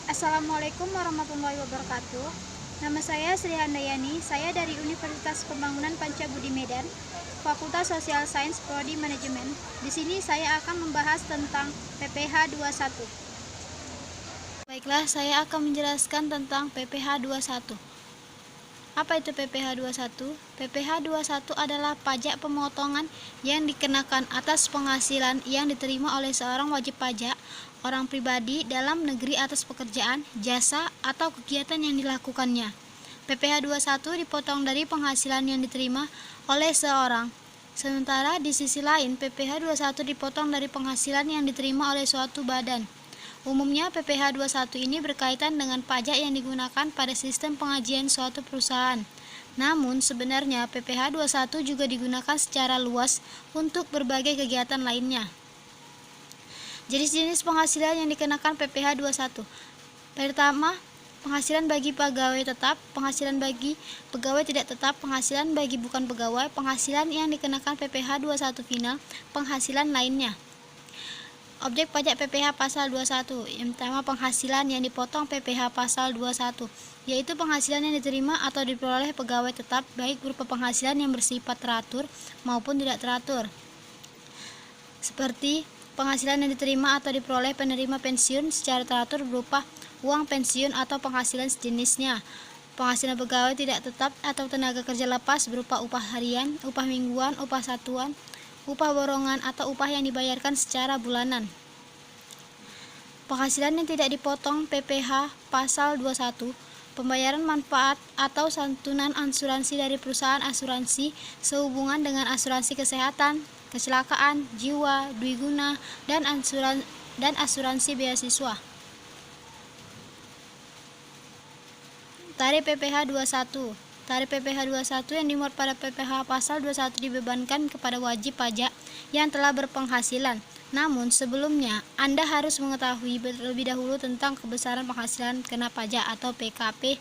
Assalamualaikum warahmatullahi wabarakatuh. Nama saya Sri Handayani. Saya dari Universitas Pembangunan Pancabudi Medan, Fakultas Sosial Sains Prodi Manajemen. Di sini saya akan membahas tentang PPH 21. Baiklah, saya akan menjelaskan tentang PPH 21. Apa itu PPH 21? PPH 21 adalah pajak pemotongan yang dikenakan atas penghasilan yang diterima oleh seorang wajib pajak orang pribadi dalam negeri atas pekerjaan, jasa, atau kegiatan yang dilakukannya. PPH 21 dipotong dari penghasilan yang diterima oleh seorang. Sementara di sisi lain, PPH 21 dipotong dari penghasilan yang diterima oleh suatu badan. Umumnya PPH 21 ini berkaitan dengan pajak yang digunakan pada sistem pengajian suatu perusahaan. Namun sebenarnya PPH 21 juga digunakan secara luas untuk berbagai kegiatan lainnya. Jenis-jenis penghasilan yang dikenakan PPH 21. Pertama, penghasilan bagi pegawai tetap, penghasilan bagi pegawai tidak tetap, penghasilan bagi bukan pegawai, penghasilan yang dikenakan PPH 21 final, penghasilan lainnya. Objek pajak PPH pasal 21. Yang pertama, penghasilan yang dipotong PPH pasal 21, yaitu penghasilan yang diterima atau diperoleh pegawai tetap baik berupa penghasilan yang bersifat teratur maupun tidak teratur. Seperti penghasilan yang diterima atau diperoleh penerima pensiun secara teratur berupa uang pensiun atau penghasilan sejenisnya. Penghasilan pegawai tidak tetap atau tenaga kerja lepas berupa upah harian, upah mingguan, upah satuan, upah borongan, atau upah yang dibayarkan secara bulanan. Penghasilan yang tidak dipotong PPH pasal 21, pembayaran manfaat atau santunan asuransi dari perusahaan asuransi sehubungan dengan asuransi kesehatan, kecelakaan, jiwa, dwiguna, dan asuransi beasiswa. Tarif PPH 21. Tarif PPH 21 yang dimuat pada PPH pasal 21 dibebankan kepada wajib pajak yang telah berpenghasilan. Namun sebelumnya, Anda harus mengetahui terlebih dahulu tentang kebesaran penghasilan kena pajak atau PKP.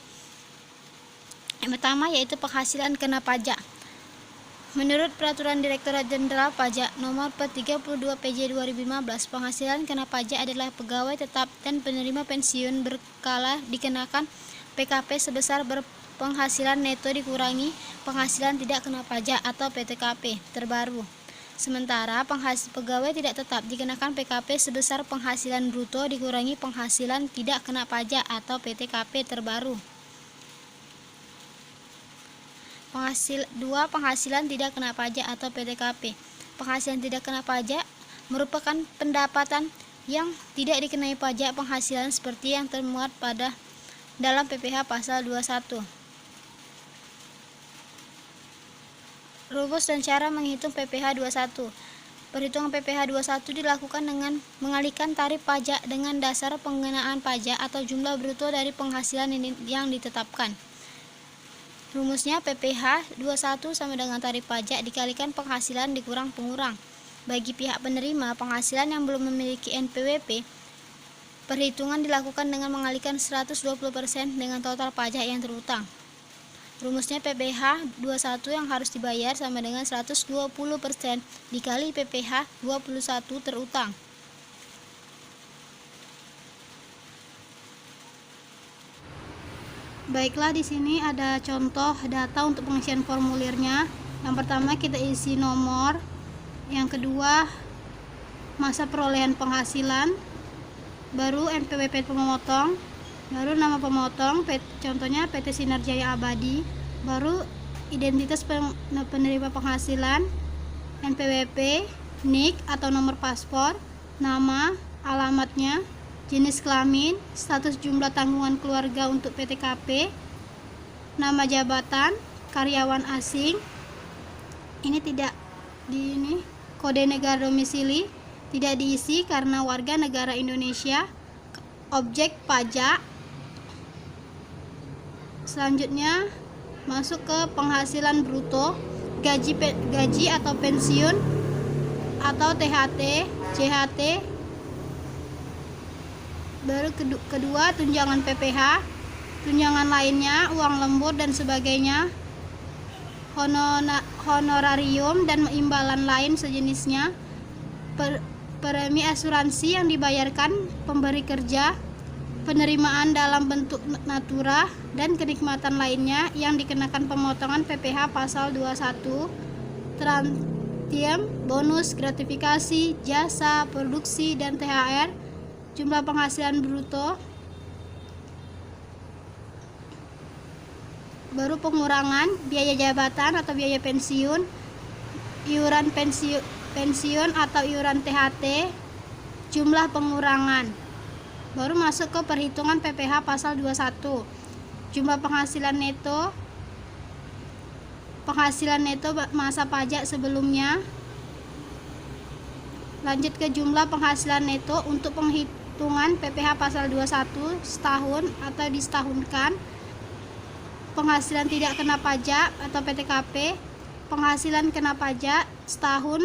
Yang pertama yaitu penghasilan kena pajak. Menurut Peraturan Direktorat Jenderal Pajak Nomor 32 PJ 2015, penghasilan kena pajak adalah pegawai tetap dan penerima pensiun berkala dikenakan PKP sebesar penghasilan neto dikurangi penghasilan tidak kena pajak atau PTKP terbaru. Sementara pegawai tidak tetap dikenakan PKP sebesar penghasilan bruto dikurangi penghasilan tidak kena pajak atau PTKP terbaru. Penghasilan tidak kena pajak atau PTKP. Penghasilan tidak kena pajak merupakan pendapatan yang tidak dikenai pajak penghasilan seperti yang termuat dalam PPH pasal 21. Rumus dan cara menghitung PPH 21. Perhitungan PPH 21 dilakukan dengan mengalihkan tarif pajak dengan dasar pengenaan pajak atau jumlah bruto dari penghasilan yang ditetapkan. Rumusnya PPH 21 sama dengan tarif pajak dikalikan penghasilan dikurang pengurang. Bagi pihak penerima penghasilan yang belum memiliki NPWP, perhitungan dilakukan dengan mengalihkan 120% dengan total pajak yang terutang. Rumusnya PPH 21 yang harus dibayar sama dengan 120% dikali PPH 21 terutang. Baiklah, di sini ada contoh data untuk pengisian formulirnya. Yang pertama kita isi nomor, yang kedua masa perolehan penghasilan, baru NPWP pemotong, baru nama pemotong, contohnya PT Sinar Jaya Abadi, baru identitas penerima penghasilan, NPWP, NIK atau nomor paspor, nama, alamatnya, jenis kelamin, status jumlah tanggungan keluarga untuk PTKP, nama jabatan, karyawan asing. Ini tidak kode negara domisili tidak diisi karena warga negara Indonesia. Objek pajak. Selanjutnya masuk ke penghasilan bruto, gaji atau pensiun atau THT, CHT. Baru kedua tunjangan PPH, tunjangan lainnya, uang lembur dan sebagainya, honorarium dan imbalan lain sejenisnya, premi asuransi yang dibayarkan pemberi kerja, penerimaan dalam bentuk natura, dan kenikmatan lainnya yang dikenakan pemotongan PPh pasal 21, tantiem, bonus, gratifikasi, jasa, produksi, dan THR, jumlah penghasilan bruto. Baru pengurangan biaya jabatan atau biaya pensiun, iuran pensiun atau iuran THT, jumlah pengurangan. Baru masuk ke perhitungan PPh pasal 21, jumlah penghasilan neto masa pajak sebelumnya. Lanjut ke jumlah penghasilan neto untuk penghitungan PPh pasal 21 setahun atau disetahunkan. Penghasilan tidak kena pajak atau PTKP, penghasilan kena pajak setahun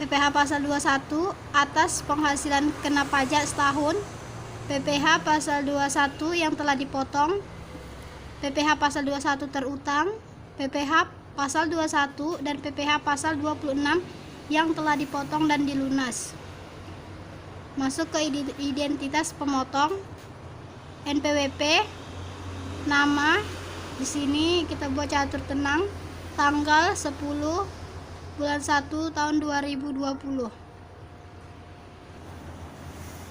PPh pasal 21 atas penghasilan kena pajak setahun, PPh pasal 21 yang telah dipotong, PPh pasal 21 terutang, PPh pasal 21 dan PPh pasal 26 yang telah dipotong dan dilunas. Masuk ke identitas pemotong, NPWP, nama. Di sini kita buat catur tenang, tanggal 10 bulan 1 tahun 2020.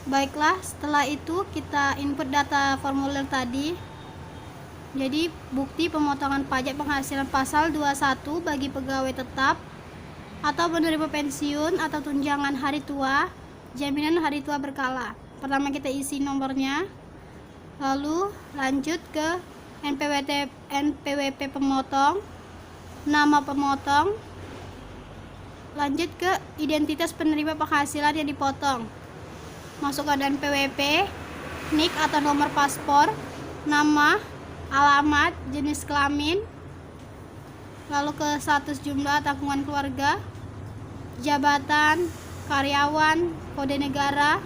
Baiklah, setelah itu kita input data formulir tadi. Jadi bukti pemotongan pajak penghasilan pasal 21 bagi pegawai tetap atau penerima pensiun atau tunjangan hari tua, jaminan hari tua berkala. Pertama kita isi nomornya, lalu lanjut ke NPWP pemotong, nama pemotong, lanjut ke identitas penerima penghasilan yang dipotong. Masuk ke NPWP, NIK atau nomor paspor, nama, alamat, jenis kelamin, lalu ke status jumlah tanggungan keluarga, jabatan, karyawan, kode negara.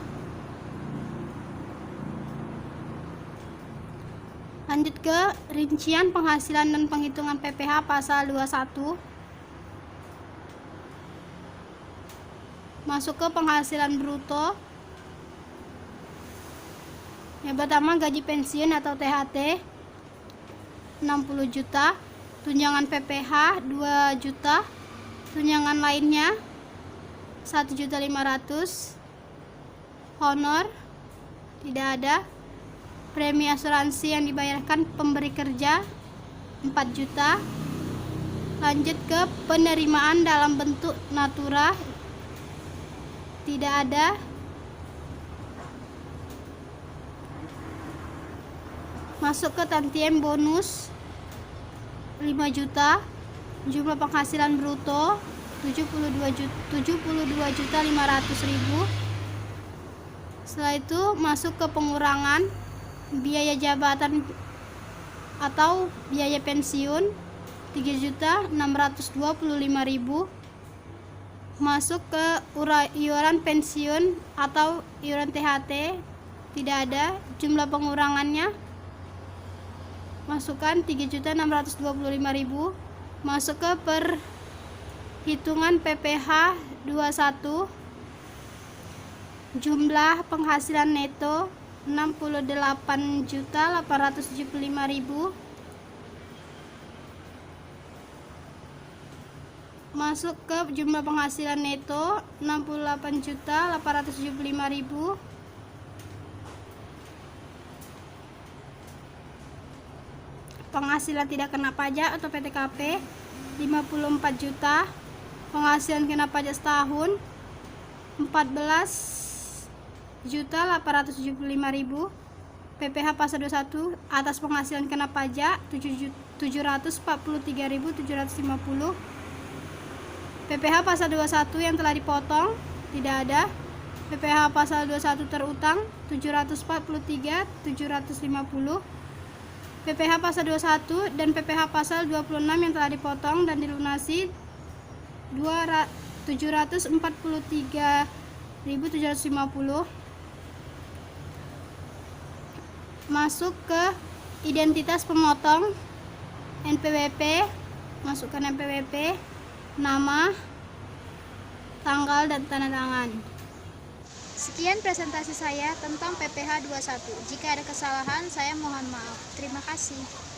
Lanjut ke rincian penghasilan dan penghitungan PPh pasal 21. Masuk ke penghasilan bruto. Yang pertama gaji pensiun atau THT 60 juta, tunjangan PPh 2 juta, tunjangan lainnya 1.500.000, honor tidak ada, premi asuransi yang dibayarkan pemberi kerja 4 juta. Lanjut ke penerimaan dalam bentuk natura, tidak ada. Masuk ke tantiem bonus 5 juta, jumlah penghasilan bruto 72.500.000. Setelah itu masuk ke pengurangan biaya jabatan atau biaya pensiun 3.625.000. Masuk ke iuran pensiun atau iuran THT, tidak ada. Jumlah pengurangannya masukkan 3.625.000. Masuk ke perhitungan PPh 21, jumlah penghasilan neto 68.875.000. Masuk ke jumlah penghasilan neto 68.875.000. Penghasilan tidak kena pajak atau PTKP 54 juta. Penghasilan kena pajak setahun 14.875.000. PPh pasal 21 atas penghasilan kena pajak 743.750. PPh pasal 21 yang telah dipotong tidak ada. PPh pasal 21 terutang 743.750. PPh pasal 21 dan PPh pasal 26 yang telah dipotong dan dilunasi 743.750. Masuk ke identitas pemotong, NPWP. Masukkan NPWP, nama, tanggal dan tanda tangan. Sekian presentasi saya tentang PPH 21. Jika ada kesalahan, saya mohon maaf. Terima kasih.